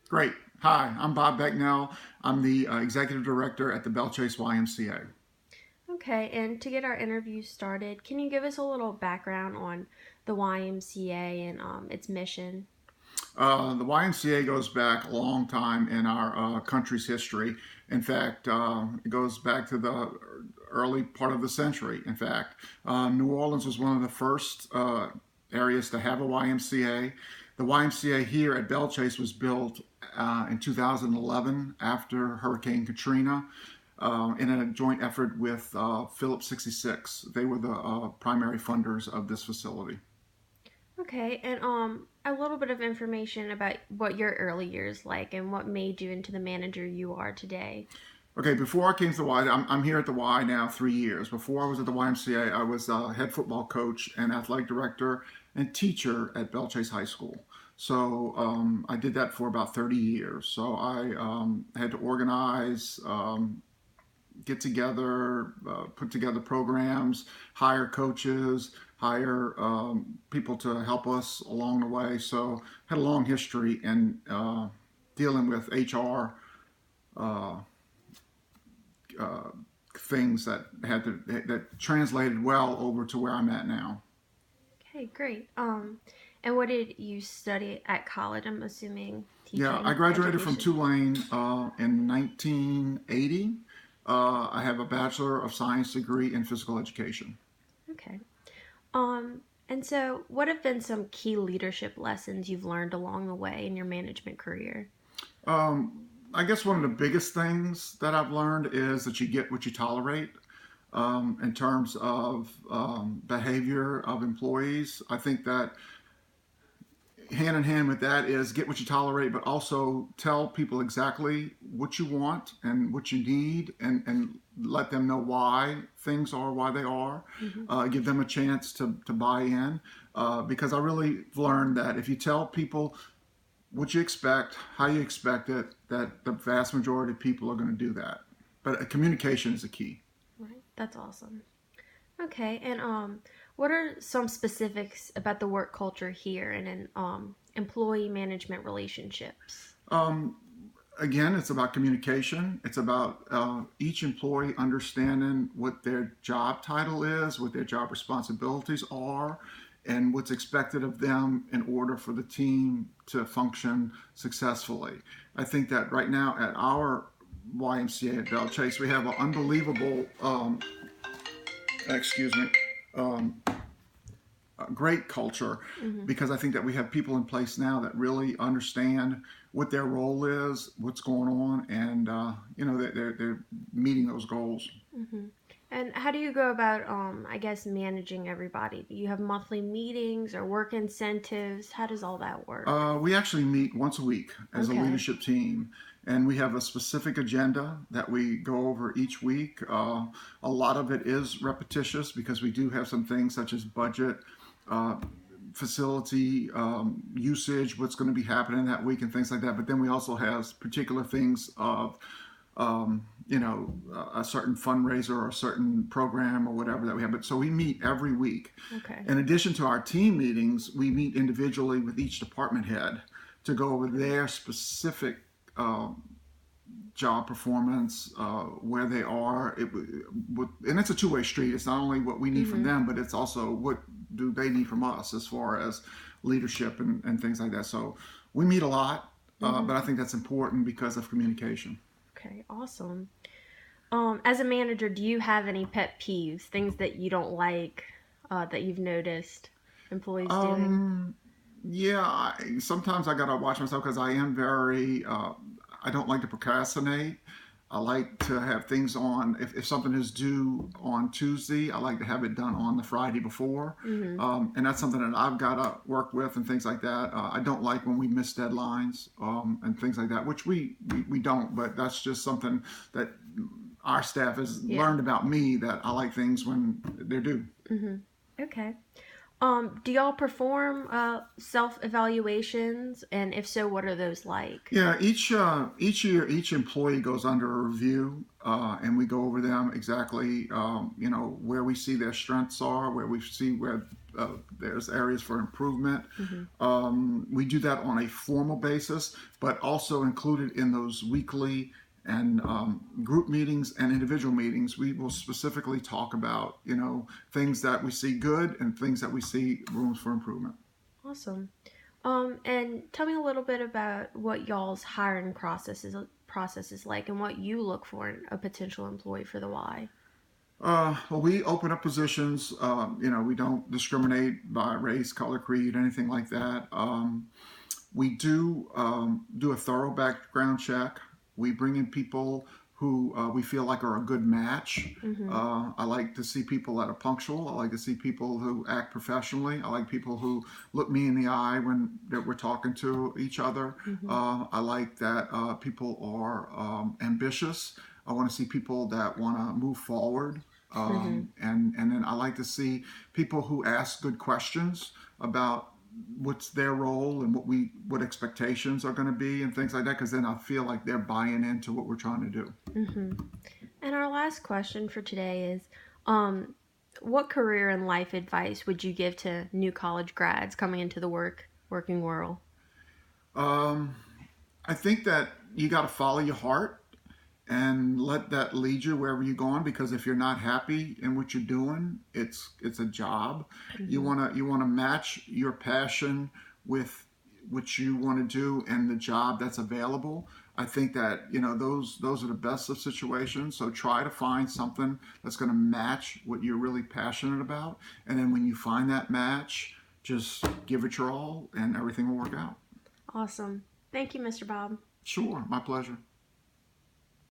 Great. Hi, I'm Bob Becnel. I'm the Executive Director at the Belle YMCA. Okay, and to get our interview started, can you give us a little background on the YMCA and its mission? The YMCA goes back a long time in our country's history. In fact, it goes back to the early part of the century. In fact, New Orleans was one of the first areas to have a YMCA. The YMCA here at Belle was built in 2011 after Hurricane Katrina. In a joint effort with Phillips 66. They were the primary funders of this facility. Okay, and a little bit of information about what your early years like and what made you into the manager you are today. Okay, before I came to the Y, I'm here at the Y now 3 years. Before I was at the YMCA, I was head football coach and athletic director and teacher at Belle High School. So I did that for about 30 years. So I had to organize, get together, put together programs, hire coaches, hire people to help us along the way. So had a long history in dealing with HR uh, uh, things that translated well over to where I'm at now. Okay, great. And what did you study at college? I'm assuming Yeah, I teaching graduated from education. Tulane in 1980. I have a Bachelor of Science degree in physical education. Okay. And so what have been some key leadership lessons you've learned along the way in your management career? I guess one of the biggest things that I've learned is that you get what you tolerate in terms of behavior of employees. I think that hand in hand with that is get what you tolerate, but also tell people exactly what you want and what you need, and let them know why things are why they are. Hmm. Give them a chance to buy in, because I really learned that if you tell people what you expect, how you expect it, that the vast majority of people are going to do that. But communication is the key. Right. That's awesome. Okay, and what are some specifics about the work culture here and in employee management relationships? Um, Again, it's about communication. It's about each employee understanding what their job title is, what their job responsibilities are, and what's expected of them in order for the team to function successfully. I think that right now at our YMCA at Belle Chase, we have an unbelievable, excuse me, um, great culture, Hmm. because I think that we have people in place now that really understand what their role is, what's going on, and they're meeting those goals. Hmm. And how do you go about, I guess, managing everybody? Do you have monthly meetings or work incentives? How does all that work? We actually meet once a week as a Okay. leadership team, and we have a specific agenda that we go over each week. A lot of it is repetitious because we do have some things such as budget, uh, facility usage, what's going to be happening that week, and things like that. But then we also have particular things of a certain fundraiser or a certain program or whatever that we have. But so we meet every week. Okay. In addition to our team meetings, we meet individually with each department head to go over Okay. their specific uh, job performance, where they are. And it's a two-way street. It's not only what we need from Hmm. them, but it's also what do they need from us as far as leadership and things like that. So we meet a lot, Hmm. but I think that's important because of communication. Okay. Awesome. As a manager, do you have any pet peeves, things that you don't like, that you've noticed employees doing? Um, yeah, sometimes I gotta watch myself because I am very. I don't like to procrastinate. I like to have things on. If something is due on Tuesday, I like to have it done on the Friday before, Hmm. and that's something that I've got to work with and things like that. I don't like when we miss deadlines and things like that, which we don't. But that's just something that our staff has Yeah. learned about me, that I like things when they're due. Hmm. Okay. Do y'all perform self evaluations, and if so, what are those like? Yeah, each year each employee goes under a review, and we go over them exactly. Where we see their strengths are, where we see where there's areas for improvement. Mm-hmm. We do that on a formal basis, but also included in those weekly and group meetings and individual meetings. We will specifically talk about things that we see good and things that we see rooms for improvement. Awesome. And tell me a little bit about what y'all's hiring process is like, and what you look for in a potential employee for the Y. Well, we open up positions. We don't discriminate by race, color, creed, anything like that. We do a thorough background check. We bring in people who we feel like are a good match. Mm-hmm. I like to see people that are punctual. I like to see people who act professionally. I like people who look me in the eye when that we're talking to each other. Mm-hmm. I like that people are ambitious. I want to see people that want to move forward. Mm-hmm. And then I like to see people who ask good questions about what's their role and what expectations are going to be and things like that, because then I feel like they're buying into what we're trying to do. Mm-hmm. And our last question for today is, um, what career and life advice would you give to new college grads coming into the working world? um, I think that you got to follow your heart and let that lead you wherever you're going, because if you're not happy in what you're doing, it's a job. you Mm-hmm. want to you want to match your passion with what you want to do and the job that's available. I think that those are the best of situations. So try to find something that's going to match what you're really passionate about, and then when you find that match, just give it your all and everything will work out. Awesome. Thank you, Mr. Bob. Sure, my pleasure.